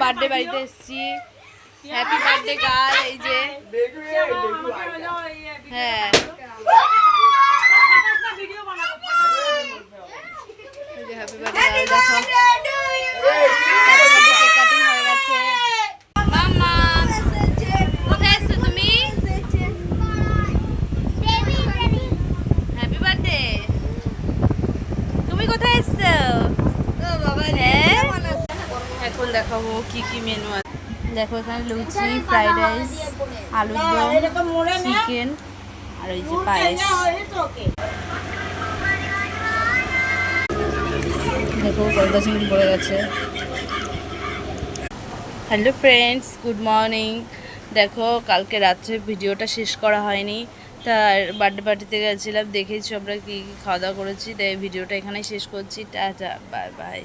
Birthday বাড়িতে এসেছি। Happy birthday girl. এই যে হ্যাঁ হ্যাপি বার্থডে গার্ল। দেখো কেক কাটিং হয়ে গেছে। মাম্মা কোথায় এসছো তুমি? Happy birthday. তুমি কোথায় এসছো? এখন দেখাবো কি কি মেনু আছে। দেখো এখানে লুচি, ফ্রাইড রাইস, আলুর দম, চিকেন আর ওই যে পায়েস। দেখো গলদা চিংড়ি পড়ে গেছে। Hello friends, good morning. দেখো কালকে রাত্রে ভিডিওটা শেষ করা হয়নি, তার বার্থডে পার্টিতে গেছিলাম, দেখেছি আমরা কী কী খাওয়া দাওয়া করেছি। তাই ভিডিওটা এখানেই শেষ করছি। Tata, bye bye.